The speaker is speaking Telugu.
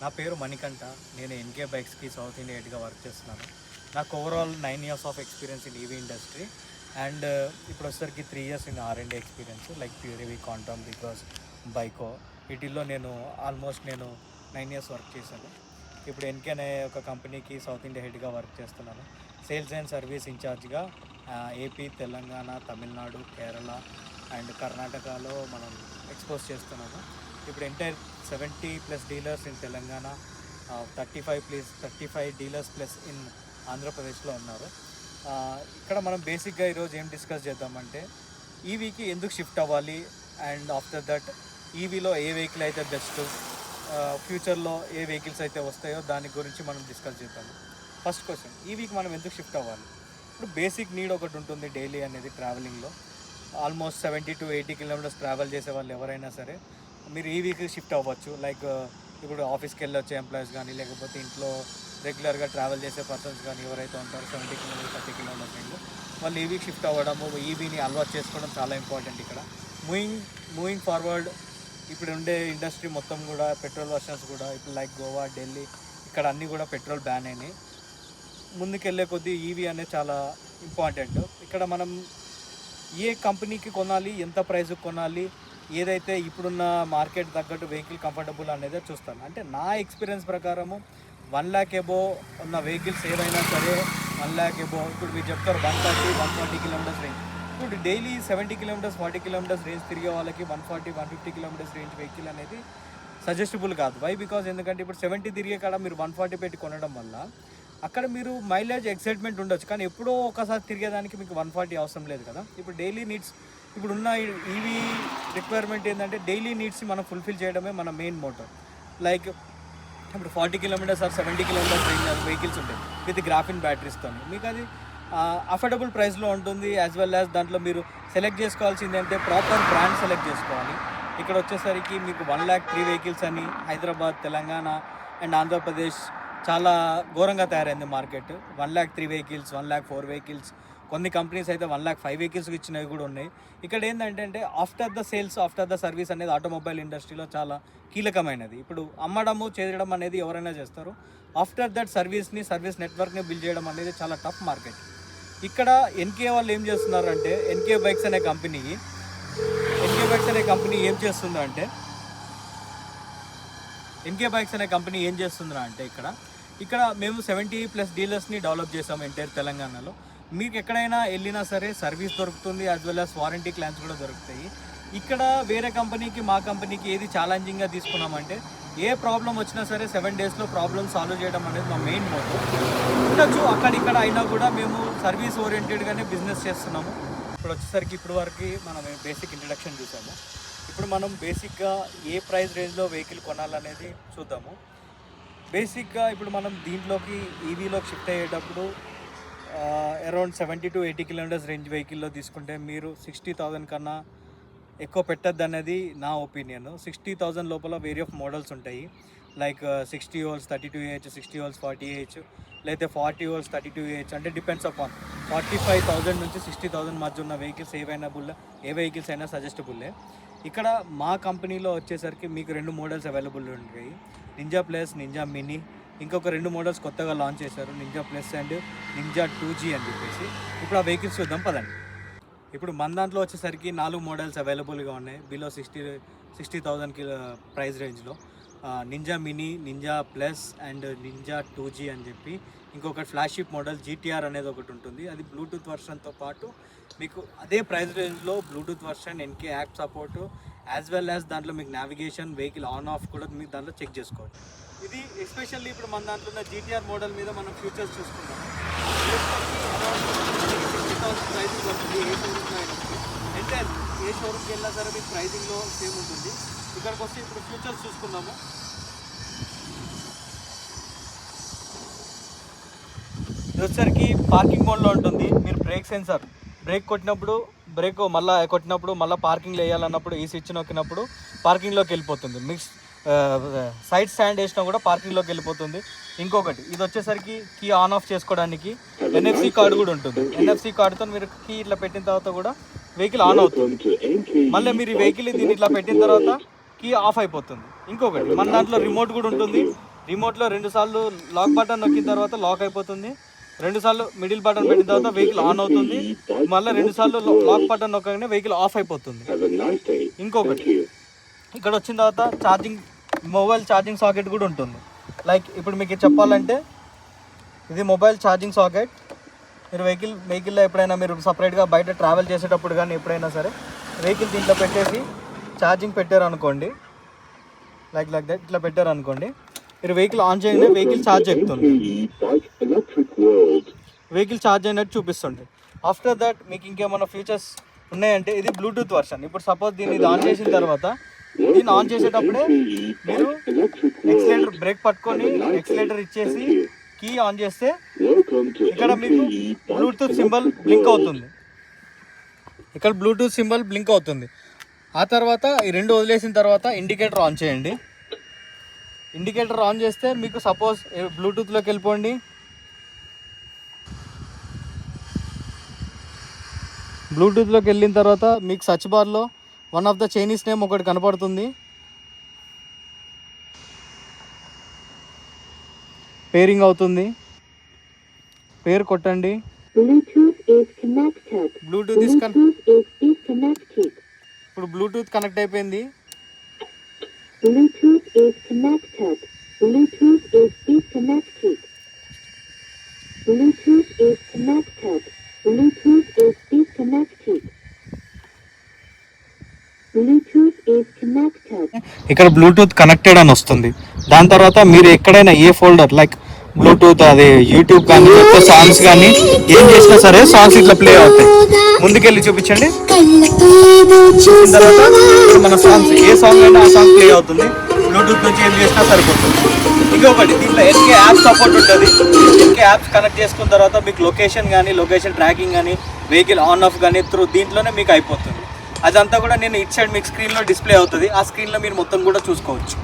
నా పేరు మణికంఠ. నేను ఎన్కే బైక్స్కి సౌత్ ఇండియా హెడ్గా వర్క్ చేస్తున్నాను. నాకు overall 9 years of experience in EV industry and ఇప్పుడు వచ్చేసరికి 3 years in R&D experience like PureEV, Quantum, BGauss, Byko. వీటిల్లో నేను ఆల్మోస్ట్ 9 years వర్క్ చేశాను. ఇప్పుడు ఎన్కే అనే ఒక కంపెనీకి సౌత్ ఇండియా హెడ్గా వర్క్ చేస్తున్నాను. సేల్స్ అండ్ సర్వీస్ ఇన్ఛార్జ్గా ఏపీ, తెలంగాణ, తమిళనాడు, కేరళ అండ్ కర్ణాటకలో మనం ఎక్స్పోజ్ చేస్తున్నాము. ఇప్పుడు entire 70+ dealers in Telangana, 35 dealers plus in ఆంధ్రప్రదేశ్లో ఉన్నారు. ఇక్కడ మనం బేసిక్గా ఈరోజు ఏం డిస్కస్ చేద్దామంటే ఈవీకి ఎందుకు షిఫ్ట్ అవ్వాలి అండ్ ఆఫ్టర్ దట్ ఈవీలో ఏ వెహికల్ అయితే బెస్ట్, ఫ్యూచర్లో ఏ వెహికల్స్ అయితే వస్తాయో దాని గురించి మనం డిస్కస్ చేద్దాము. ఫస్ట్ క్వశ్చన్, ఈవీకి మనం ఎందుకు షిఫ్ట్ అవ్వాలి? ఇప్పుడు బేసిక్ నీడ్ ఒకటి ఉంటుంది డైలీ అనేది ట్రావెలింగ్లో. ఆల్మోస్ట్ 70 to 80 kilometers ట్రావెల్ చేసే వాళ్ళు ఎవరైనా సరే మీరు ఈవీకి షిఫ్ట్ అవ్వచ్చు. లైక్ ఇప్పుడు ఆఫీస్కి వెళ్ళొచ్చే ఎంప్లాయీస్ కానీ, లేకపోతే ఇంట్లో రెగ్యులర్గా ట్రావెల్ చేసే పర్సన్స్ కానీ ఎవరైతే ఉంటారో 70 kilometers 30 kilometers రేంజ్లో వాళ్ళు ఈవీకి షిఫ్ట్ అవ్వడము, ఈవీని అలవాటు చేసుకోవడం చాలా ఇంపార్టెంట్. ఇక్కడ మూవింగ్ ఫార్వర్డ్ ఇప్పుడు ఉండే ఇండస్ట్రీ మొత్తం కూడా పెట్రోల్ వర్షన్స్ కూడా ఇప్పుడు లైక్ గోవా, ఢిల్లీ ఇక్కడ అన్నీ కూడా పెట్రోల్ బ్యాన్ అయినాయి. ముందుకెళ్ళే కొద్దీ ఈవీ అనేది చాలా ఇంపార్టెంట్. ఇక్కడ మనం ఏ కంపెనీకి కొనాలి, ఎంత ప్రైస్కి కొనాలి, ఏదైతే ఇప్పుడున్న మార్కెట్ తగ్గట్టు వెహికల్ కంఫర్టబుల్ అనేది చూస్తాను. అంటే నా ఎక్స్పీరియన్స్ ప్రకారము 1 lakh above ఉన్న వెహికల్స్ ఏదైనా సరే 1 lakh above ఇప్పుడు మీరు చెప్తారు 140 kilometers రేంజ్. ఇప్పుడు డైలీ 70 kilometers 40 kilometers రేంజ్ తిరిగే వాళ్ళకి 140-150 kilometers రేంజ్ వెహికల్ అనేది సజెస్టబుల్ కాదు. వై? బికాజ్ ఎందుకంటే ఇప్పుడు 70 తిరిగే కాడ మీరు 140 పెట్టి కొనడం వల్ల అక్కడ మీరు మైలేజ్ ఎక్సైట్మెంట్ ఉండొచ్చు, కానీ ఎప్పుడో ఒకసారి తిరిగేదానికి మీకు 140 అవసరం లేదు కదా. ఇప్పుడు డైలీ నీడ్స్, ఇప్పుడున్న ఈవీ రిక్వైర్మెంట్ ఏంటంటే డైలీ నీడ్స్ని మనం ఫుల్ఫిల్ చేయడమే మన మెయిన్ మోటో. లైక్ ఇప్పుడు 40 kilometers or 70 kilometers range vehicles ఉంటాయి విత్ గ్రాఫిన్ బ్యాటరీస్తో. మీకు అది అఫోర్డబుల్ ప్రైస్లో ఉంటుంది. యాజ్ వెల్ యాజ్ దాంట్లో మీరు సెలెక్ట్ చేసుకోవాల్సింది అంటే ప్రాపర్ బ్రాండ్ సెలెక్ట్ చేసుకోవాలి. ఇక్కడ వచ్చేసరికి మీకు 1 lakh 3 vehicles అని హైదరాబాద్, తెలంగాణ అండ్ ఆంధ్రప్రదేశ్ చాలా ఘోరంగా తయారైంది market. 1 lakh 3 vehicles, 1 lakh 4 vehicles, కొన్ని కంపెనీస్ అయితే 1 lakh 5 vehicles ఇచ్చినవి కూడా ఉన్నాయి. ఇక్కడ ఏంటంటే after the sales, after the service అనేది ఆటోమొబైల్ ఇండస్ట్రీలో చాలా కీలకమైనది. ఇప్పుడు అమ్మడము చేయడం అనేది ఎవరైనా చేస్తారు. ఆఫ్టర్ దట్ సర్వీస్ నెట్వర్క్ని బిల్డ్ చేయడం అనేది చాలా టఫ్ మార్కెట్. ఇక్కడ ఎన్కే వాళ్ళు ఏం చేస్తున్నారు అంటే ఎన్కే బైక్స్ అనే కంపెనీ ఏం చేస్తుందా అంటే ఇక్కడ మేము 70+ డీలర్స్ని డెవలప్ చేసాము ఎంటైర్ తెలంగాణలో. మీకు ఎక్కడైనా వెళ్ళినా సరే సర్వీస్ దొరుకుతుంది, as well as warranty claims కూడా దొరుకుతాయి. ఇక్కడ వేరే కంపెనీకి మా కంపెనీకి ఏది ఛాలెంజింగ్గా తీసుకున్నామంటే ఏ ప్రాబ్లం వచ్చినా సరే 7 daysలో ప్రాబ్లమ్ సాల్వ్ చేయడం అనేది మా మెయిన్ మోటో. ఉండొచ్చు అక్కడిక్కడ అయినా కూడా మేము సర్వీస్ ఓరియంటెడ్గానే బిజినెస్ చేస్తున్నాము. ఇప్పుడు వచ్చేసరికి ఇప్పుడు వరకు మనం బేసిక్ ఇంట్రడక్షన్ చూసాము. ఇప్పుడు మనం బేసిక్గా ఏ ప్రైస్ రేంజ్లో వెహికల్ కొనాలనేది చూద్దాము. బేసిక్గా ఇప్పుడు మనం దీంట్లోకి ఈవీలోకి షిఫ్ట్ అయ్యేటప్పుడు అరౌండ్ 70 to 80 kilometers రేంజ్ వెహికల్లో తీసుకుంటే మీరు 60,000 కన్నా ఎక్కువ పెట్టద్దు అనేది నా ఒపీనియన్. 60,000 లోపల వేరీ ఆఫ్ మోడల్స్ ఉంటాయి. Like 60 volts 32Ah, 60 volts 40Ah, లేకపోతే 40 volts 32Ah. అంటే డిపెండ్స్ అపాన్ 45,000 నుంచి 60,000 మధ్య ఉన్న వెహికల్స్ ఏ వెహికల్స్ అయినా సజెస్టబుల్లే. ఇక్కడ మా కంపెనీలో వచ్చేసరికి మీకు 2 మోడల్స్ అవైలబుల్ ఉంటాయి, నింజా ప్లస్, నింజా మినీ. ఇంకొక 2 మోడల్స్ కొత్తగా లాంచ్ చేశారు, ninja plus and ninja 2G అని చెప్పేసి. ఇప్పుడు ఆ వెహికల్స్ చూద్దాం పదండి. ఇప్పుడు మన దాంట్లో వచ్చేసరికి 4 మోడల్స్ అవైలబుల్గా ఉన్నాయి బిలో 60,000 ప్రైస్ రేంజ్లో. Ninja mini, ninja plus and ninja 2G అని చెప్పి. ఇంకొకటి ఫ్లాగ్షిప్ మోడల్ GTR అనేది ఒకటి ఉంటుంది. అది బ్లూటూత్ వర్షన్తో పాటు మీకు అదే ప్రైస్ రేంజ్లో Bluetooth version, NK app support, as well as దాంట్లో మీకు నావిగేషన్, వెహికల్ ఆన్ ఆఫ్ కూడా మీకు దాంట్లో చెక్ చేసుకోవచ్చు. ఇది ఎస్పెషల్లీ ఇప్పుడు మన దాంట్లో ఉన్న GTR మోడల్ మీద మనం ఫ్యూచర్స్ చూసుకున్నాము. 60,000 ప్రైజింగ్ వస్తుంది ఏ షోరూమ్లో అయినా. ఎంటైర్ ఏ షోరూమ్కి వెళ్ళినా సరే మీకు ప్రైజింగ్లో సేమ్ ఉంటుంది. ఇక్కడికి వస్తే ఇప్పుడు ఫ్యూచర్స్ చూసుకుందాము. ఇది వచ్చేసరికి పార్కింగ్ మోడ్లో ఉంటుంది. మీరు బ్రేక్ కొట్టినప్పుడు మళ్ళీ పార్కింగ్లో వేయాలన్నప్పుడు ఈ స్విచ్ నొక్కినప్పుడు పార్కింగ్లోకి వెళ్ళిపోతుంది. సైడ్ స్టాండ్ వేసినా కూడా పార్కింగ్లోకి వెళ్ళిపోతుంది. ఇంకొకటి ఇది వచ్చేసరికి కీ ఆన్ ఆఫ్ చేసుకోవడానికి NFC కార్డు కూడా ఉంటుంది. NFC కార్డుతో మీరు కీ ఇట్లా పెట్టిన తర్వాత కూడా వెహికల్ ఆన్ అవుతుంది. మళ్ళీ మీరు ఈ వెహికల్ దీన్ని ఇట్లా పెట్టిన తర్వాత కీ ఆఫ్ అయిపోతుంది. ఇంకొకటి మన దాంట్లో రిమోట్ కూడా ఉంటుంది. రిమోట్లో 2 సార్లు లాక్ బటన్ నొక్కిన తర్వాత లాక్ అయిపోతుంది, 2 సార్లు మిడిల్ బటన్ పెట్టిన తర్వాత వెహికల్ ఆన్ అవుతుంది, మళ్ళీ 2 సార్లు లాక్ బటన్ నొక్కగానే వెహికల్ ఆఫ్ అయిపోతుంది. ఇంకొకటి ఇక్కడ వచ్చిన తర్వాత ఛార్జింగ్, మొబైల్ ఛార్జింగ్ సాకెట్ కూడా ఉంటుంది. లైక్ ఇప్పుడు మీకు చెప్పాలంటే ఇది మొబైల్ ఛార్జింగ్ సాకెట్. మీరు వెహికల్లో ఎప్పుడైనా మీరు సపరేట్గా బయట ట్రావెల్ చేసేటప్పుడు కానీ ఎప్పుడైనా సరే వెహికల్ దీంట్లో పెట్టేసి ఛార్జింగ్ పెట్టారనుకోండి, లైక్ దట్ ఇట్లా పెట్టారనుకోండి, మీరు వెహికల్ ఆన్ చేయగానే వెహికల్ ఛార్జ్ ఎక్కుతుంది, వెహికల్ ఛార్జ్ అయినట్టు చూపిస్తుంది. ఆఫ్టర్ దట్ మీకు ఇంకేమైనా ఫీచర్స్ ఉన్నాయంటే ఇది బ్లూటూత్ వర్షన్. ఇప్పుడు సపోజ్ దీన్ని ఆన్ చేసిన తర్వాత దీన్ని ఆన్ చేసేటప్పుడే మీరు ఎక్సిలేటర్ బ్రేక్ పట్టుకొని ఎక్సిలేటర్ ఇచ్చేసి కీ ఆన్ చేస్తే ఇక్కడ మీకు బ్లూటూత్ సింబల్ బ్లింక్ అవుతుంది, ఇక్కడ బ్లూటూత్ సింబల్ బ్లింక్ అవుతుంది. ఆ తర్వాత ఈ 2 వదిలేసిన తర్వాత ఇండికేటర్ ఆన్ చేయండి. ఇండికేటర్ ఆన్ చేస్తే మీకు సపోజ్ బ్లూటూత్లోకి వెళ్ళిపోండి, బ్లూటూత్లోకి వెళ్ళిన తర్వాత మీకు సర్చ్ బార్లో one of the Chinese name ఒకటి కనపడుతుంది, పేరింగ్ అవుతుంది, పేరు కొట్టండి. బ్లూటూత్ ఇప్పుడు బ్లూటూత్ కనెక్ట్ అయిపోయింది. ఇక్కడ బ్లూటూత్ కనెక్టెడ్ అని వస్తుంది. దాని తర్వాత మీరు ఎక్కడైనా ఏ ఫోల్డర్ లైక్ బ్లూటూత్ అది యూట్యూబ్ కానీ లేకపోతే సాంగ్స్ కానీ ఏం చేసినా సరే సాంగ్స్ ఇట్లా ప్లే అవుతాయి. ముందుకెళ్ళి చూపించండి. చూసిన తర్వాత మన సాంగ్స్ ఏ సాంగ్ అయినా ఆ సాంగ్ ప్లే అవుతుంది. బ్లూటూత్ నుంచి ఏం చేసినా సరిపోతుంది. ఇంకొకటి దీంట్లో ఎన్కే యాప్ సపోర్ట్ ఉంటుంది. ఎన్కే యాప్స్ కనెక్ట్ చేసుకున్న తర్వాత మీకు లొకేషన్ కానీ లొకేషన్ ట్రాకింగ్ కానీ వెహికల్ ఆన్ ఆఫ్ కానీ త్రూ దీంట్లోనే మీకు అయిపోతుంది. అదంతా కూడా నేను ఇట్ సైడ్ మీకు స్క్రీన్లో డిస్ప్లే అవుతుంది. ఆ స్క్రీన్లో మీరు మొత్తం కూడా చూసుకోవచ్చు.